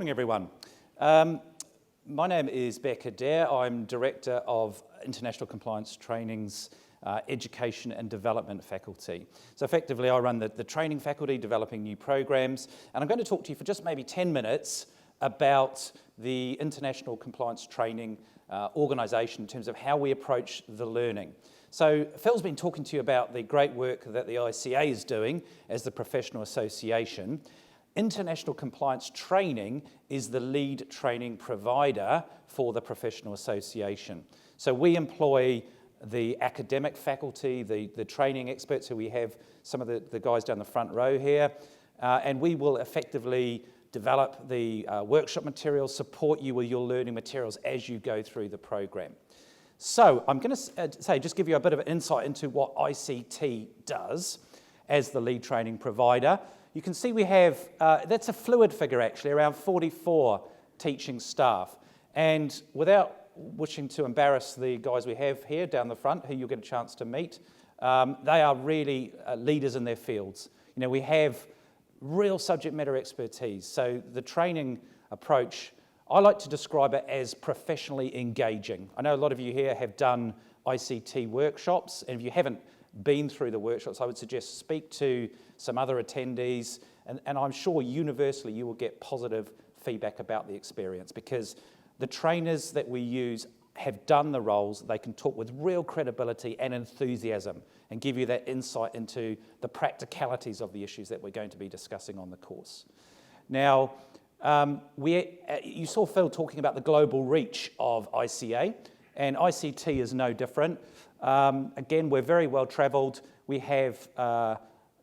morning, everyone. My name is Beck Adair. I'm Director of International Compliance Training's Education and Development Faculty. So effectively, I run the training faculty, developing new programs, and I'm going to talk to you for just maybe 10 minutes about the International Compliance Training organisation in terms of how we approach the learning. So Phil's been talking to you about the great work that the ICA is doing as the professional association. International Compliance Training is the lead training provider for the professional association. So we employ the academic faculty, the training experts who we have, some of the guys down the front row here, and we will effectively develop the workshop materials, support you with your learning materials as you go through the program. So I'm going to just give you a bit of an insight into what ICT does as the lead training provider. You can see we have, that's a fluid figure actually, around 44 teaching staff. And without wishing to embarrass the guys we have here down the front, who you'll get a chance to meet, they are really leaders in their fields. You know, we have real subject matter expertise. So the training approach, I like to describe it as professionally engaging. I know a lot of you here have done ICT workshops, and if you haven't been through the workshops, I would suggest speak to some other attendees, and I'm sure universally you will get positive feedback about the experience, because the trainers that we use have done the roles. They can talk with real credibility and enthusiasm and give you that insight into the practicalities of the issues that we're going to be discussing on the course. Now, you saw Phil talking about the global reach of ICA, and ICT is no different. Again, we're very well travelled. We have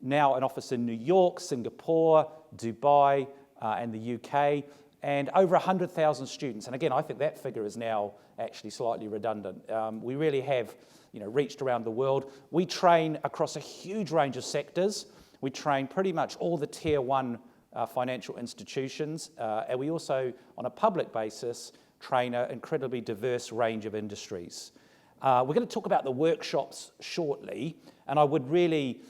now an office in New York, Singapore, Dubai, and the UK, and over 100,000 students. And again, I think that figure is now actually slightly redundant. We really have, reached around the world. We train across a huge range of sectors. We train pretty much all the tier one financial institutions, and we also, on a public basis, train an incredibly diverse range of industries. We're going to talk about the workshops shortly, and I would really,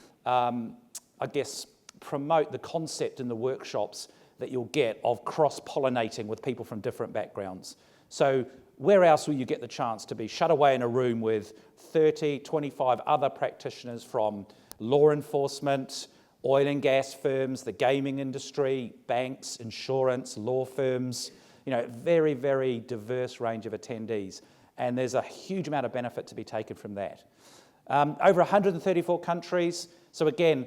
promote the concept in the workshops that you'll get of cross-pollinating with people from different backgrounds. So where else will you get the chance to be shut away in a room with 30, 25 other practitioners from law enforcement, oil and gas firms, the gaming industry, banks, insurance, law firms, very, very diverse range of attendees. And there's a huge amount of benefit to be taken from that. Over 134 countries. So again,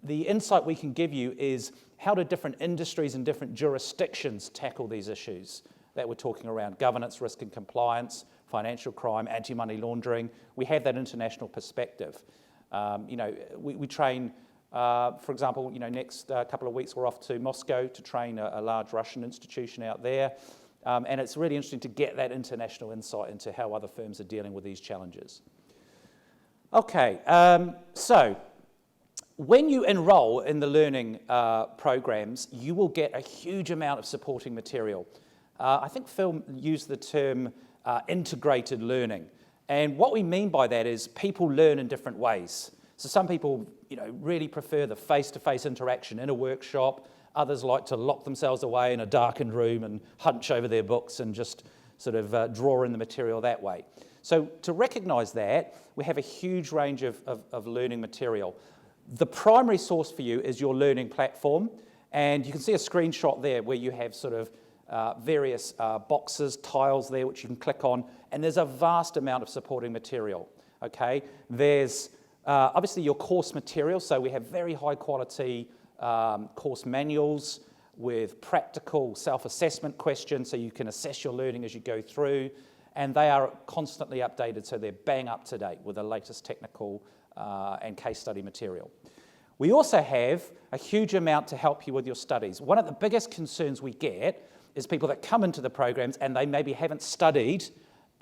the insight we can give you is how do different industries and different jurisdictions tackle these issues that we're talking around: governance, risk and compliance, financial crime, anti-money laundering. We have that international perspective. We train, for example, next couple of weeks we're off to Moscow to train a large Russian institution out there. And it's really interesting to get that international insight into how other firms are dealing with these challenges. Okay, so when you enroll in the learning programs, you will get a huge amount of supporting material. I think Phil used the term integrated learning. And what we mean by that is people learn in different ways. So some people, really prefer the face-to-face interaction in a workshop. Others like to lock themselves away in a darkened room and hunch over their books and just sort of draw in the material that way. So to recognise that, we have a huge range of learning material. The primary source for you is your learning platform, and you can see a screenshot there where you have sort of various boxes, tiles there which you can click on, and there's a vast amount of supporting material, okay? There's obviously your course material, so we have very high quality course manuals with practical self-assessment questions so you can assess your learning as you go through, and they are constantly updated, so they're bang up to date with the latest technical and case study material. We also have a huge amount to help you with your studies. One of the biggest concerns we get is people that come into the programs and they maybe haven't studied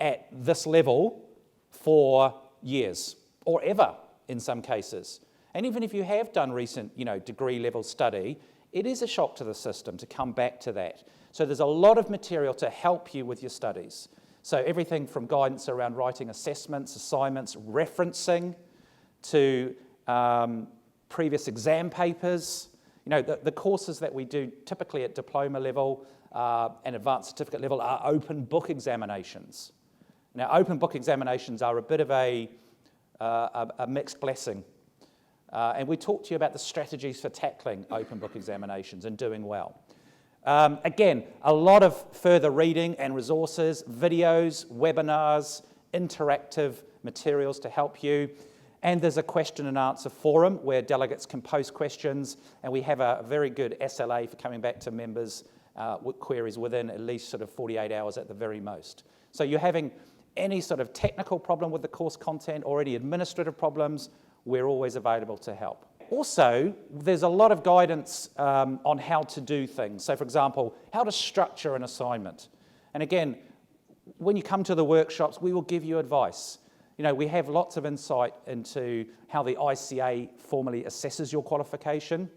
at this level for years or ever in some cases. And even if you have done recent, degree level study, it is a shock to the system to come back to that. So there's a lot of material to help you with your studies. So everything from guidance around writing assessments, assignments, referencing, to previous exam papers, You know, the courses that we do typically at diploma level and advanced certificate level are open book examinations. Now, open book examinations are a bit of a mixed blessing. And we talk to you about the strategies for tackling open book examinations and doing well. Again, a lot of further reading and resources, videos, webinars, interactive materials to help you. And there's a question and answer forum where delegates can post questions, and we have a very good SLA for coming back to members with queries within at least sort of 48 hours at the very most. So you're having any sort of technical problem with the course content or any administrative problems, we're always available to help. Also, there's a lot of guidance on how to do things. So for example, how to structure an assignment. And again, when you come to the workshops, we will give you advice. You know, we have lots of insight into how the ICA formally assesses your qualification.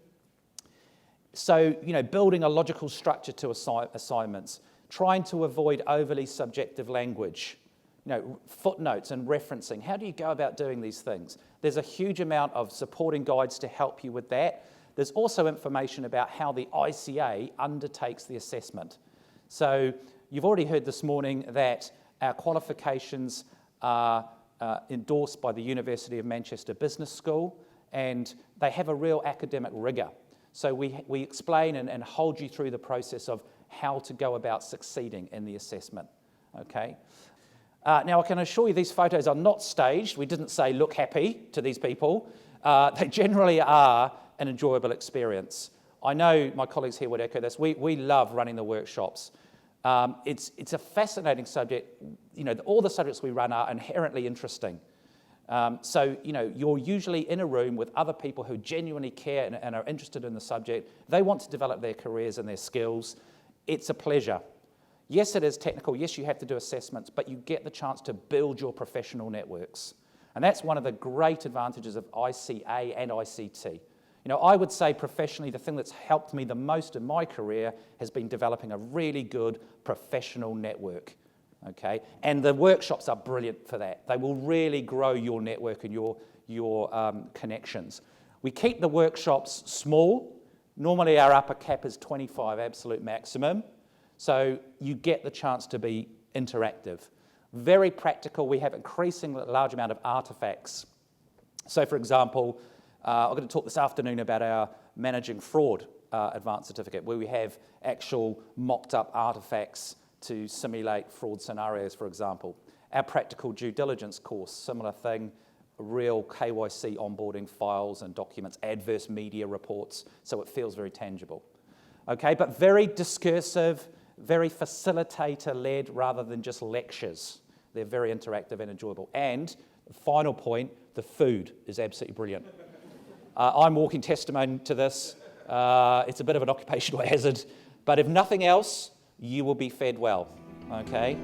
So, you know, building a logical structure to assignments, trying to avoid overly subjective language, you know, footnotes and referencing. How do you go about doing these things? There's a huge amount of supporting guides to help you with that. There's also information about how the ICA undertakes the assessment. So you've already heard this morning that our qualifications are endorsed by the University of Manchester Business School, and they have a real academic rigour. So we explain and hold you through the process of how to go about succeeding in the assessment, okay? Now, I can assure you these photos are not staged. We didn't say, look happy to these people. They generally are an enjoyable experience. I know my colleagues here would echo this. We love running the workshops. It's a fascinating subject. You know, all the subjects we run are inherently interesting. So, you know, you're usually in a room with other people who genuinely care and are interested in the subject. They want to develop their careers and their skills. It's a pleasure. Yes, it is technical. Yes, you have to do assessments, but you get the chance to build your professional networks. And that's one of the great advantages of ICA and ICT. You know, I would say professionally, the thing that's helped me the most in my career has been developing a really good professional network, okay? And the workshops are brilliant for that. They will really grow your network and your connections. We keep the workshops small. Normally our upper cap is 25 absolute maximum. So you get the chance to be interactive. Very practical. We have increasingly large amount of artifacts. So for example, I'm going to talk this afternoon about our Managing Fraud Advanced Certificate, where we have actual mocked up artifacts to simulate fraud scenarios, for example. Our Practical Due Diligence course, similar thing, real KYC onboarding files and documents, adverse media reports, so it feels very tangible. Okay, but very discursive, very facilitator-led rather than just lectures. They're very interactive and enjoyable. And the final point, the food is absolutely brilliant. I'm walking testimony to this. It's a bit of an occupational hazard, but if nothing else, you will be fed well, okay?